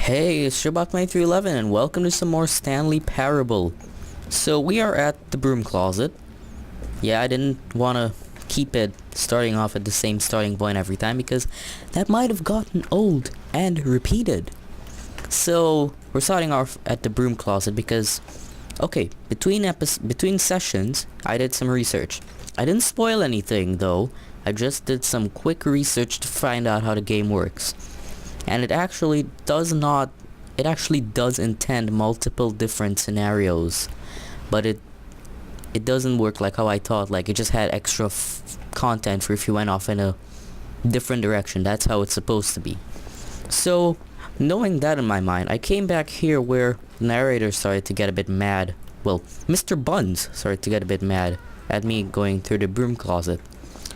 Hey, it's Ep.5 and welcome to some more Stanley Parable. So we are at the broom closet. Yeah, I didn't want to keep it starting off at the same starting point every time because that might have gotten old and repeated. So we're starting off at the broom closet because, okay, between sessions, I did some research. I didn't spoil anything though. I just did some quick research to find out how the game works. And it actually does intend multiple different scenarios, but it doesn't work like how I thought. Like, it just had extra content for if you went off in a different direction. That's how it's supposed to be. So, knowing that in my mind, I came back here where the narrator started to get a bit mad. Well, Mr. Buns started to get a bit mad at me going through the broom closet.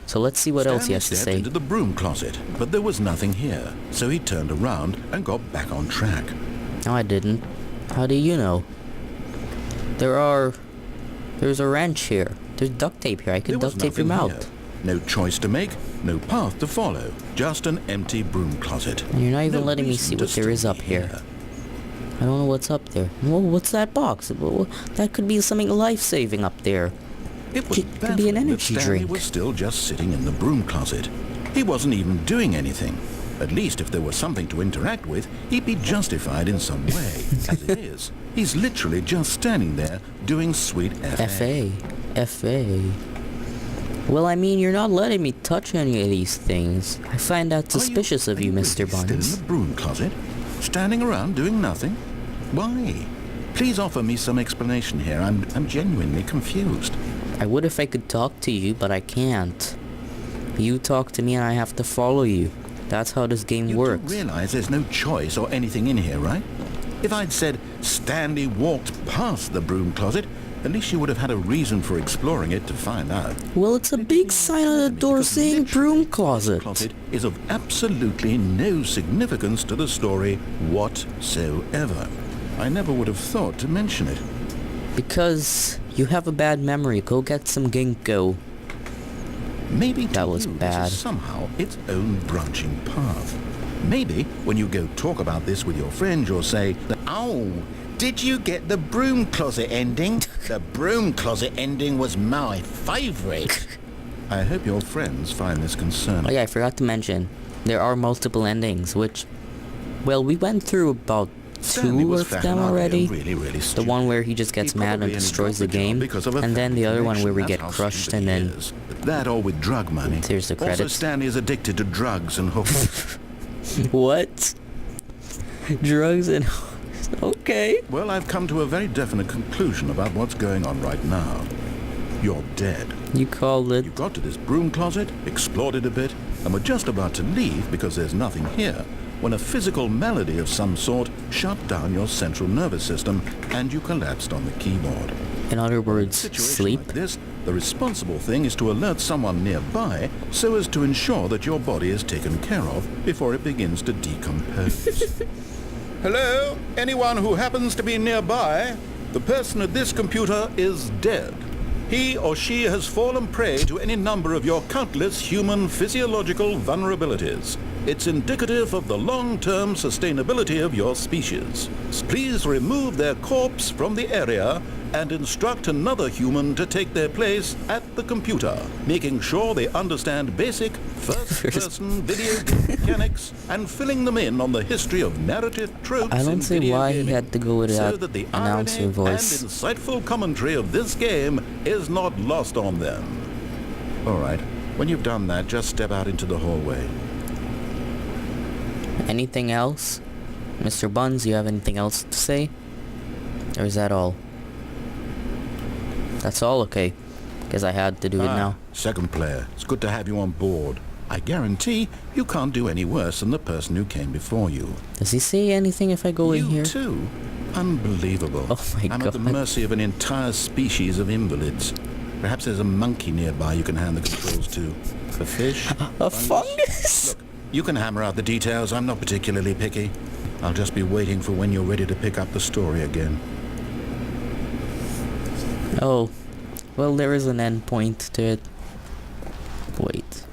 So let's see what else he has to say. Stanley stepped into the broom closet, but there was nothing here, so he turned around and got back on track. No, I didn't. How do you know? There's a wrench here. There's duct tape here. I could duct tape him out. No choice to make, no path to follow, just an empty broom closet. And you're not even letting me see what there is up here. I don't know what's up there. Well, what's that box? Well, that could be something life-saving up there. It could be an energy drink. Stanley was still just sitting in the broom closet. He wasn't even doing anything. At least if there was something to interact with, he'd be justified in some way. As it is, he's literally just standing there doing sweet FA. FA. Well, I mean, you're not letting me touch any of these things. I find that suspicious of you, Mr. Buns. Still in the broom closet? Standing around doing nothing? Why? Please offer me some explanation here. I'm genuinely confused. I would if I could talk to you, but I can't. You talk to me and I have to follow you. That's how this game works. You do realize there's no choice or anything in here, right? If I'd said Stanley walked past the broom closet, at least you would have had a reason for exploring it to find out. Well, it's a big sign on the door saying broom closet. Closet is of absolutely no significance to the story whatsoever. I never would have thought to mention it. Because you have a bad memory. Go get some ginkgo. Maybe that was bad. This is somehow its own branching path. Maybe when you go talk about this with your friend, you'll say, "Oh, did you get the broom closet ending? The broom closet ending was my favorite." I hope your friends find this concerning. Oh yeah, I forgot to mention, there are multiple endings, which, well, we went through about two of them already. Really the one where he just gets mad and destroys the game, and then the other one where we get crushed and then... That or with drug money. Here's the credits. Also, Stanley is addicted to drugs and hookers. What? Drugs and... Okay. Well, I've come to a very definite conclusion about what's going on right now. You're dead. You called it. You got to this broom closet, explored it a bit, and were just about to leave because there's nothing here, when a physical malady of some sort shut down your central nervous system and you collapsed on the keyboard. In other words, sleep? Like this, the responsible thing is to alert someone nearby so as to ensure that your body is taken care of before it begins to decompose. Hello? Anyone who happens to be nearby? The person at this computer is dead. He or she has fallen prey to any number of your countless human physiological vulnerabilities. It's indicative of the long-term sustainability of your species. Please remove their corpse from the area and instruct another human to take their place at the computer, making sure they understand basic first-person video game mechanics and filling them in on the history of narrative tropes. I don't see why he had to go with so that the announcer voice. And insightful commentary of this game is not lost on them. All right, when you've done that, just step out into the hallway. Anything else? Mr. Buns, you have anything else to say? Or is that all? That's all? Okay. Because I had to do it now. Second player, it's good to have you on board. I guarantee you can't do any worse than the person who came before you. Does he say anything if I go in here? You too? Unbelievable. Oh my God. I'm at the mercy of an entire species of invalids. Perhaps there's a monkey nearby you can hand the controls to. A fish? A fungus? Look, you can hammer out the details. I'm not particularly picky. I'll just be waiting for when you're ready to pick up the story again. Oh. Well, there is an end point to it. Wait.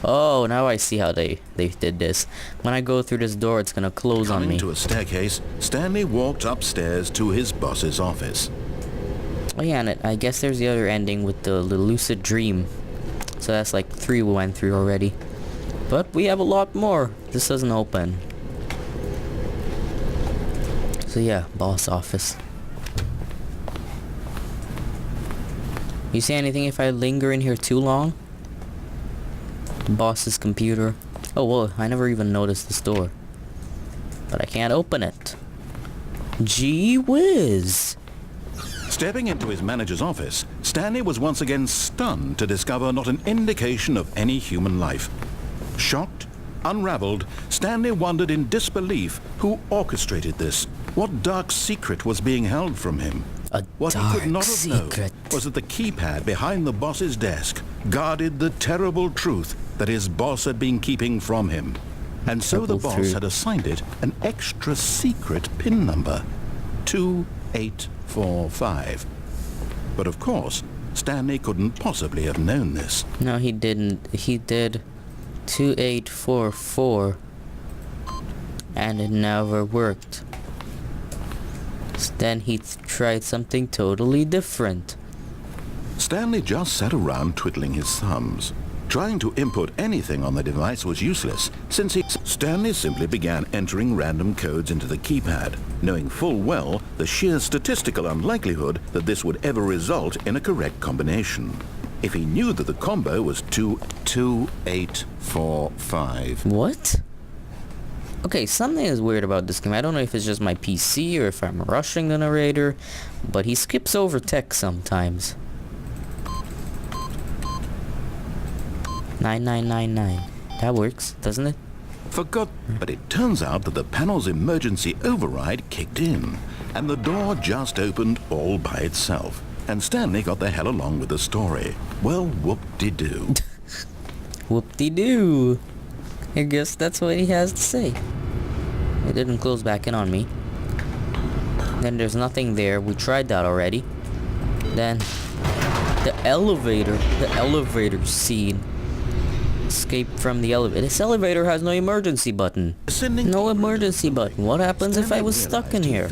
Oh, now I see how they did this. When I go through this door, it's gonna close on me. Coming to a staircase, Stanley walked upstairs to his boss's office. Oh yeah, and I guess there's the other ending with the lucid dream. So that's like 3 we went through already. But we have a lot more. This doesn't open. So yeah, boss office. You see anything if I linger in here too long? Boss's computer. Oh well, I never even noticed this door. But I can't open it. Gee whiz! Stepping into his manager's office, Stanley was once again stunned to discover not an indication of any human life. Shocked, unraveled, Stanley wondered in disbelief who orchestrated this. What dark secret was being held from him? What he could not have known was that the keypad behind the boss's desk guarded the terrible truth that his boss had been keeping from him. And so the boss had assigned it an extra secret PIN number, 2845. But of course, Stanley couldn't possibly have known this. No, he didn't. He did 2844 and it never worked. Then he tried something totally different. Stanley just sat around twiddling his thumbs. Trying to input anything on the device was useless, since Stanley simply began entering random codes into the keypad, knowing full well the sheer statistical unlikelihood that this would ever result in a correct combination. If he knew that the combo was 2845. What? Okay, something is weird about this game. I don't know if it's just my PC or if I'm rushing the narrator, but he skips over text sometimes. 9999. That works, doesn't it? But it turns out that the panel's emergency override kicked in, and the door just opened all by itself. And Stanley got the hell along with the story. Well, whoop-de-doo. Whoop-de-doo. I guess that's what he has to say. It didn't close back in on me. Then there's nothing there. We tried that already. Then the elevator scene. Escape from the elevator. This elevator has no emergency button. No emergency button. What happens if I was stuck in here?